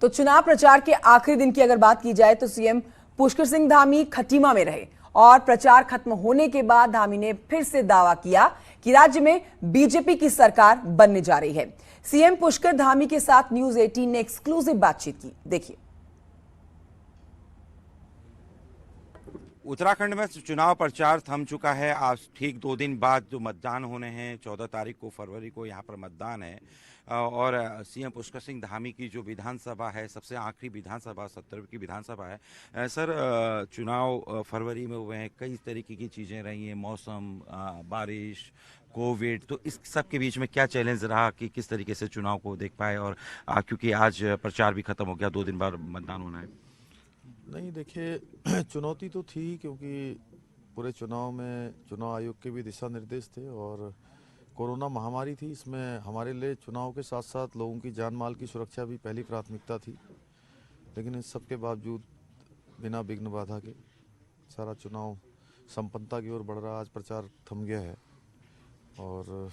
तो चुनाव प्रचार के आखिरी दिन की अगर बात की जाए तो सीएम पुष्कर सिंह धामी खटीमा में रहे और प्रचार खत्म होने के बाद धामी ने फिर से दावा किया कि राज्य में बीजेपी की सरकार बनने जा रही है। सीएम पुष्कर धामी के साथ न्यूज 18 ने एक्सक्लूसिव बातचीत की, देखिए। उत्तराखंड में चुनाव प्रचार थम चुका है। आज ठीक 2 दिन बाद जो मतदान होने हैं, 14 तारीख को फरवरी को यहाँ पर मतदान है और सीएम पुष्कर सिंह धामी की जो विधानसभा है, सबसे आखिरी विधानसभा 70 की विधानसभा है। सर, चुनाव फरवरी में हुए हैं, कई तरीके की चीज़ें रही हैं, मौसम, बारिश, कोविड, तो इस सब के बीच में क्या चैलेंज रहा कि किस तरीके से चुनाव को देख पाए? और क्योंकि आज प्रचार भी खत्म हो गया, 2 दिन बाद मतदान होना है। नहीं, देखिए चुनौती तो थी, क्योंकि पूरे चुनाव में चुनाव आयोग के भी दिशा निर्देश थे और कोरोना महामारी थी। इसमें हमारे लिए चुनाव के साथ साथ लोगों की जान माल की सुरक्षा भी पहली प्राथमिकता थी। लेकिन इस सब के बावजूद बिना विघ्न बाधा के सारा चुनाव संपन्नता की ओर बढ़ रहा। आज प्रचार थम गया है और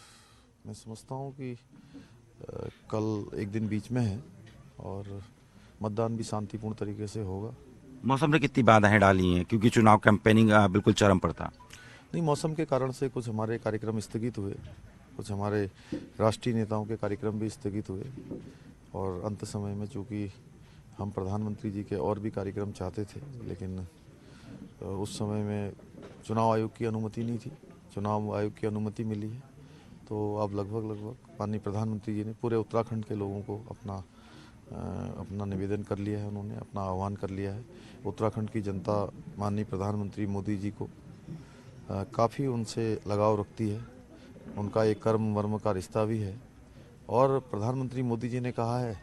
मैं समझता हूँ कि कल एक दिन बीच में है और मतदान भी शांतिपूर्ण तरीके से होगा। मौसम ने कितनी बाधाएं डाली हैं, क्योंकि चुनाव कैंपेनिंग बिल्कुल चरम पर था? नहीं, मौसम के कारण से कुछ हमारे कार्यक्रम स्थगित हुए, कुछ हमारे राष्ट्रीय नेताओं के कार्यक्रम भी स्थगित हुए और अंत समय में चूँकि हम प्रधानमंत्री जी के और भी कार्यक्रम चाहते थे, लेकिन उस समय में चुनाव आयोग की अनुमति नहीं थी। चुनाव आयोग की अनुमति मिली है तो अब लगभग माननीय प्रधानमंत्री जी ने पूरे उत्तराखंड के लोगों को अपना निवेदन कर लिया है, उन्होंने अपना आह्वान कर लिया है। उत्तराखंड की जनता माननीय प्रधानमंत्री मोदी जी को काफ़ी उनसे लगाव रखती है, उनका एक कर्म वर्म का रिश्ता भी है और प्रधानमंत्री मोदी जी ने कहा है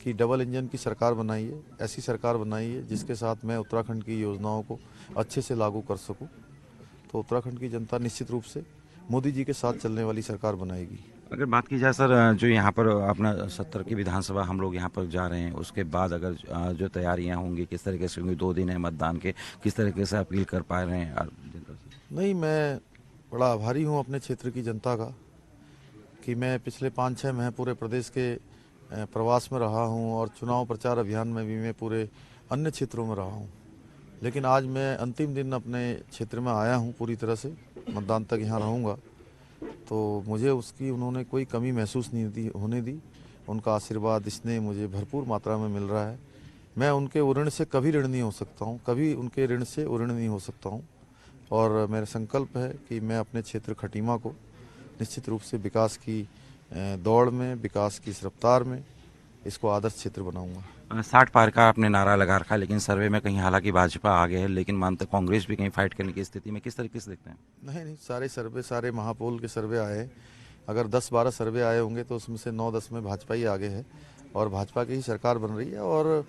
कि डबल इंजन की सरकार बनाइए, ऐसी सरकार बनाइए जिसके साथ मैं उत्तराखंड की योजनाओं को अच्छे से लागू कर सकूं। तो उत्तराखंड की जनता निश्चित रूप से मोदी जी के साथ चलने वाली सरकार बनाएगी। अगर बात की जाए सर, जो यहाँ पर अपना 70 की विधानसभा हम लोग यहाँ पर जा रहे हैं, उसके बाद अगर जो तैयारियाँ होंगी किस तरीके से होंगी, 2 दिन है मतदान के, किस तरीके से अपील कर पा रहे हैं? नहीं, मैं बड़ा आभारी हूँ अपने क्षेत्र की जनता का कि मैं पिछले 5-6 माह पूरे प्रदेश के प्रवास में रहा हूँ और चुनाव प्रचार अभियान में भी मैं पूरे अन्य क्षेत्रों में रहा हूँ। लेकिन आज मैं अंतिम दिन अपने क्षेत्र में आया हूँ, पूरी तरह से मतदान तक यहाँ रहूँगा, तो मुझे उसकी उन्होंने कोई कमी महसूस नहीं होने दी। उनका आशीर्वाद, स्नेह मुझे भरपूर मात्रा में मिल रहा है। मैं उनके ऋण से कभी ऋण नहीं हो सकता हूँ, कभी उनके ऋण से ऋण नहीं हो सकता हूँ और मेरा संकल्प है कि मैं अपने क्षेत्र खटीमा को निश्चित रूप से विकास की दौड़ में, विकास की इस रफ्तार में इसको आदर्श क्षेत्र बनाऊंगा। 60 पार का आपने नारा लगा रखा, लेकिन सर्वे में कहीं हालांकि भाजपा आगे है, लेकिन मानते कांग्रेस भी कहीं फाइट करने की स्थिति में, किस तरीके से देखते हैं? नहीं, सारे सर्वे, सारे महापोल के सर्वे आए, अगर 10-12 सर्वे आए होंगे तो उसमें से 9-10 में भाजपा ही आगे है और भाजपा की ही सरकार बन रही है और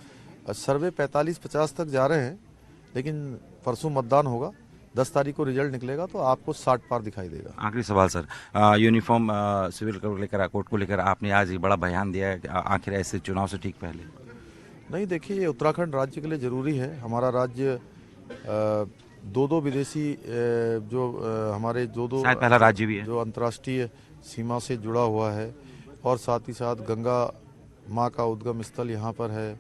सर्वे 45-50 तक जा रहे हैं। लेकिन परसों मतदान होगा, 10 तारीख को रिजल्ट निकलेगा तो आपको 60 पार दिखाई देगा। आखिरी सवाल सर, यूनिफॉर्म सिविल कोड लेकर, कोर्ट को लेकर आपने आज एक बड़ा बयान दिया है, आखिर ऐसे चुनाव से ठीक पहले? नहीं, देखिए, ये उत्तराखंड राज्य के लिए ज़रूरी है। हमारा राज्य 2 विदेशी हमारे 2 शायद पहला राज्य भी है जो अंतर्राष्ट्रीय सीमा से जुड़ा हुआ है और साथ ही साथ गंगा माँ का उद्गम स्थल यहाँ पर है,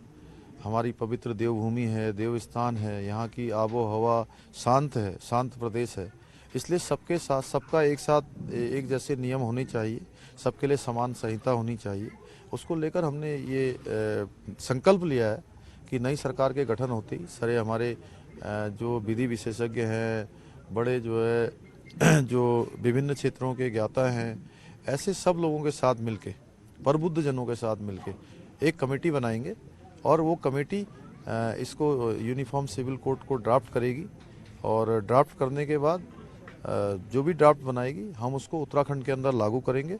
हमारी पवित्र देवभूमि है, देवस्थान है, यहाँ की आबो हवा शांत है, शांत प्रदेश है। इसलिए सबके साथ, सबका एक साथ एक जैसे नियम होने चाहिए, सबके लिए समान संहिता होनी चाहिए। उसको लेकर हमने ये संकल्प लिया है कि नई सरकार के गठन होते ही सारे हमारे जो विधि विशेषज्ञ हैं, बड़े जो है जो विभिन्न क्षेत्रों के ज्ञाता हैं, ऐसे सब लोगों के साथ मिलके, प्रबुद्ध जनों के साथ मिलके एक कमेटी बनाएंगे और वो कमेटी इसको यूनिफॉर्म सिविल कोड को ड्राफ्ट करेगी और ड्राफ्ट करने के बाद जो भी ड्राफ्ट बनाएगी हम उसको उत्तराखंड के अंदर लागू करेंगे।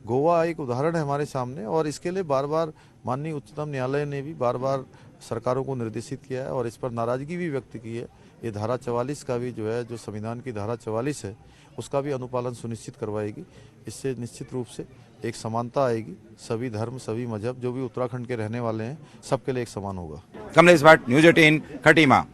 गोवा एक उदाहरण है हमारे सामने और इसके लिए बार बार माननीय उच्चतम न्यायालय ने भी बार बार सरकारों को निर्देशित किया है और इस पर नाराजगी भी व्यक्त की है। ये धारा 44 का भी जो है, जो संविधान की धारा 44 है, उसका भी अनुपालन सुनिश्चित करवाएगी। इससे निश्चित रूप से एक समानता आएगी, सभी धर्म, सभी मजहब जो भी उत्तराखंड के रहने वाले हैं सबके लिए एक समान होगा। कमलेश भट्ट, न्यूज 18 खटीमा।